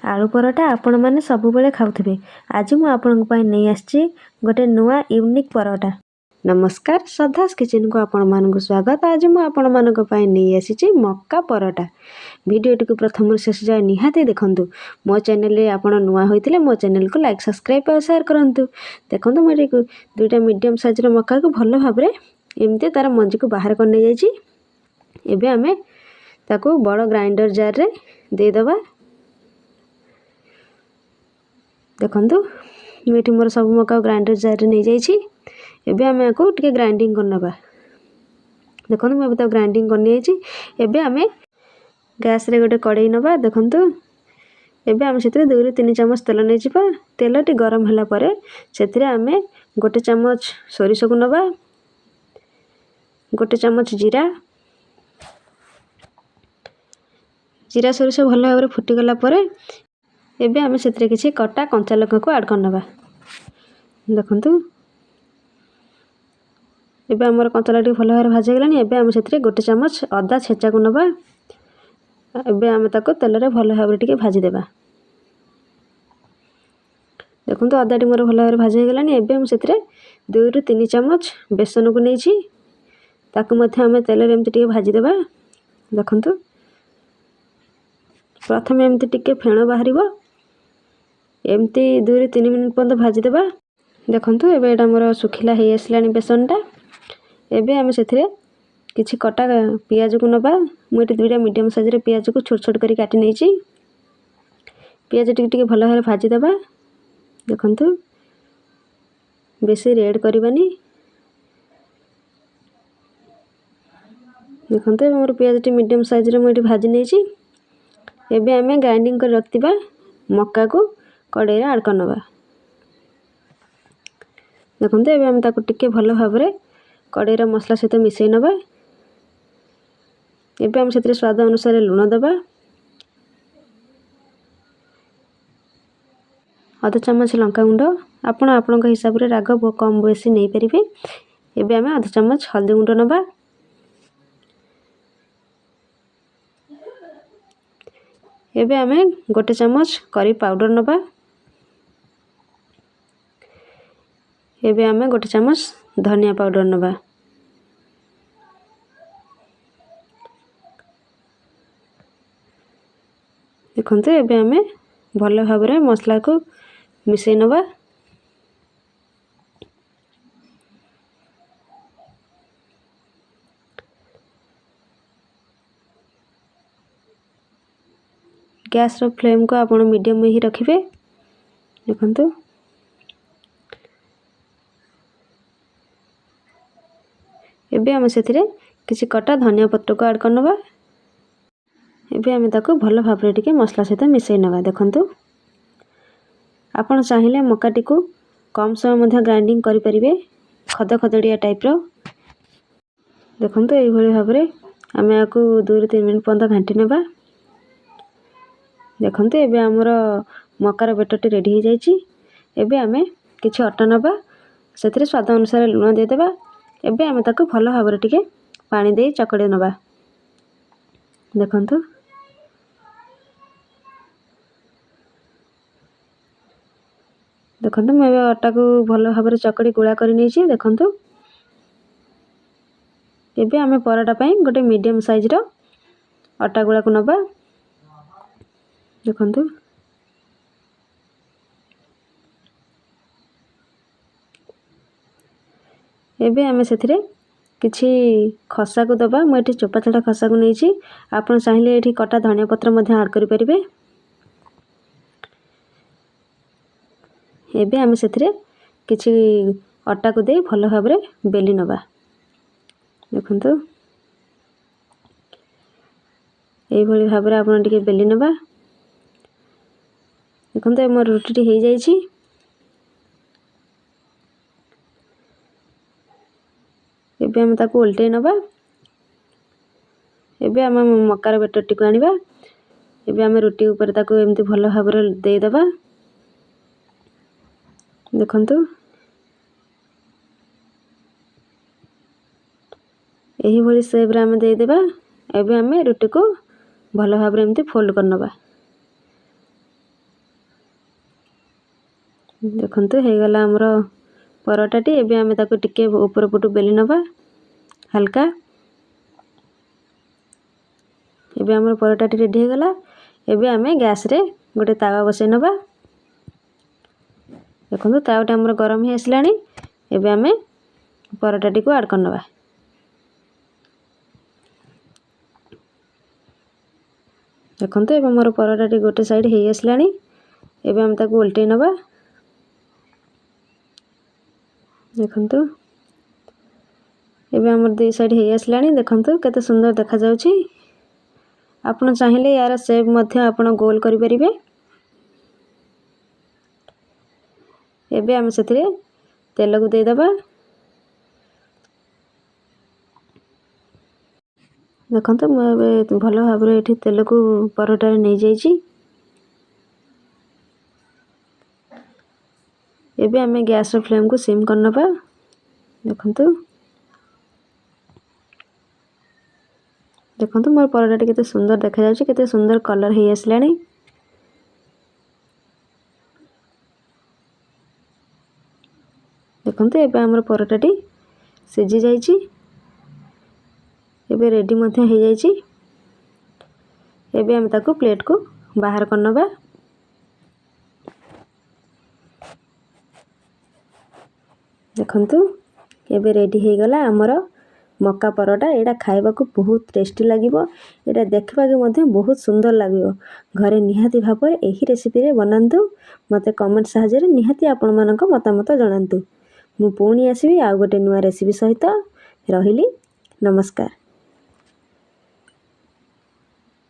आलू परोटा आपण मैंने सबुबले खाऊे। आज मु आपण नहीं आसी गोटे नुआ यूनिक परोटा। नमस्कार, श्रद्धास किचन को आपण मानक स्वागत। आज मु आपण मानक नहीं आसी मक्का परोटा। वीडियोटी को प्रथम शेष जाए निहाती देखंतु। मो चैनल रे आपण नुआ होइतिले मो चैनल को लाइक सब्सक्राइब और शेयर करंतु। देखंतु मो दुईटा मीडियम साइज रो मक्का को भलो भाबरे एमती तार मंजी को बाहर कर नै जाईची। एबे आमे ताको बड़ ग्राइंडर जार रे दे दबा। देखंतु मेठी मोर सब मक्का ग्राइंडर जार रे नै जाईची। एबे आमे आको टिके ग्राइंडिंग कर नबा। देखंतु मैं तो ग्राइंडिंग कर नै जाईची। एबे आमे गैस रे गोटे कड़ाई नबा। देखंतु एबे आमे सेतरे 2 ରୁ 3 चम्मच तेल नै जिबा। तेल टी गरम होला परे सेतरे आमे गोटे चम्मच सोरिसा को नबा, गोटे चम्मच जीरा। जीरा सोरिसा भल भाबरे फुटी गला परे एबे आमे सेतरे किछि कटा कंचा लंका को ऐड कर नबा। देखंतु एबे हमर कंचा लंका भल भाबरे भाजी गलानी। एबे आमे सेतरे गोटे चम्मच अदा छेचा को नबा। एबे आमे ताको तेल रे भल भाबरे टिके भाजी देबा। देखंतु अदा टी मोर भल भाबरे भाजी गलानी। एबे आमे सेतरे 2 ରୁ 3 चम्मच बेसन को नेछि ताको मध्ये आमे तेल रे एमति टिके भाजी देबा। देखंतु प्रथम एमती टिके फेण बाहरिबो एमती 2 ରୁ 3 मिनिट पर्यंत भाजी देबा। देखंतु एबे एटा मोर सुखिला हे आसलानी बेसनटा। एबे आमे सेथिरे किछि कटा पियाज को नबा। मु एटी दुईटा मीडियम साइज रे पियाज को छोट छोट करी काटी नेछि। पियाज टिके भल भाबरे भाजी देबा। देखंतु बेसी रेड करबानी। देखंतु मोर पियाज टी मीडियम साइज रे मु एटी भाजी नेछि। एबे आमे ग्राइंडिंग कर रखतिबा मक्का को कड़ाई रे ऐड कर नबा। देखंतु एबे आमे ताको टिके भल भाबरे कड़ाई रे मसला सहित मिसई नबा। एबे आमे सेतरे स्वाद अनुसार लूण दबा। आधा चम्मच लंका गुंड आपण आपनका हिसाब रे राग कम बेसी नै परिबे। एबे आमे आधा चम्मच हल्दी गुंड नबा। एबे आमे गोटे चम्मच करी पाउडर नबा। एबे आमे गोटे चम्मच धनिया पाउडर नबा। देखंतु एबे आमे भल भाबरे मसला को मिसई नबा। गैस रो फ्लेम को आपण मीडियम में ही रखिबे। देखंतु एबे आमे सेथिरे किछि कटा धनिया पत्र को ऐड कर नबा। एबे आमे ताको भल भाबरे टिके मसला सहित मिसई नबा। देखंतु आपण चाहिले मक्काटी को कम समय मध्ये ग्राइंडिंग करि परिबे खद खदड़िया टाइप रो। देखंतु एई भली भाबरे आमे आकु 2 ରୁ 3 मिनिट पर्यंत घांटी नबा। देखंतु एबे हमर मक्कार बेटरटी रेडी हो जाईची। एबे आमे किछि अटा नबा सेथिरे स्वाद अनुसार लूण दे देबा। एबे आमे ताको भल भाबरे टिके पानी देई चकड़े नबा। देखंतु देखंतु मैं अटा को भल भाबरे चकड़ी गुळा करि नेछि। देखंतु एबे आमे पराठा पई गोटे मीडियम साइज रो अटा गुळा को नबा। देखंतु एबे आमे सेथिरे किछि खसा को दबा। मु एठी चोपा छडा खसा को नेछि। आपण चाहिले एठी कटा धनिया पत्र मध्ये ऐड करि परिबे। एबे आमे सेथिरे किछि अटा को दे भल भाबरे बेली नबा। देखंतु एई भली भाबरे आपण टिके बेली नबा। देखंतु मोर रोटी हो जाईची। एबे आमे ताको उल्टे नबा। एबे आमे मक्कार बेटर टी को आनिबा। एबे आमे रोटी ऊपर ताको एमती भल भाबरे दे दबा। देखंतु एही भली शेप रे आमे दे देबा। एबे आमे रोटी को भल भाबरे एमती फोल्ड कर नबा। देखंतु हे गला हमरो परोटाटी। एबे आमे ताको टिके ऊपर पटु बेली नबा हल्का। एबे हमर परोटाटी रेडी हे गला। एबे आमे गैस रे गोटे तावा बसै नबा। देखंतु तावाटा हमर गरम हे आसलानी। एबे आमे परोटाटी को ऐड कर नबा। देखंतु एबे मोर परोटाटी गोटे साइड हे आसलानी। एबे आमे ताको उल्टै नबा। देखंतु एबे हमर दे साइड हे आसलानी। देखंतु केते सुंदर देखा जाउछि। आपण चाहिले यार शेप मध्य आपण गोल करि परिबे। एबे आमे सेतिरे तेल को दे दबा। देखंतु म एबे भलो भाबरे एठी तेल को परोटा रे नै जाइछि। एबे आमे गैस रो फ्लेम को सिम कर नबा। देखंतु देखंतु मोर परोटाटी केते सुंदर देखा जाउछि। केते सुंदर कलर हे आसलानी। देखंतु एबे हमर परोटाटी सिझी जाइछि। एबे रेडी मध्य हे जाइछि। एबे हम ताको प्लेट को बाहर कर नबा। देखंतु एबे रेडी हे गला हमर मक्का परोटा। एटा खाइबा को बहुत टेस्टी लागिबो। एटा देखबा के मध्ये बहुत सुंदर लागिबो। घरे निहाती भाबरे एही रेसिपी रे बनांतु। मते कमेंट साहाय्य रे निहाती आपण मानक मतामत जणांतु। मु पुणी आसीबी आ गोटे नुआ रेसिपी सहित। रहिली नमस्कार।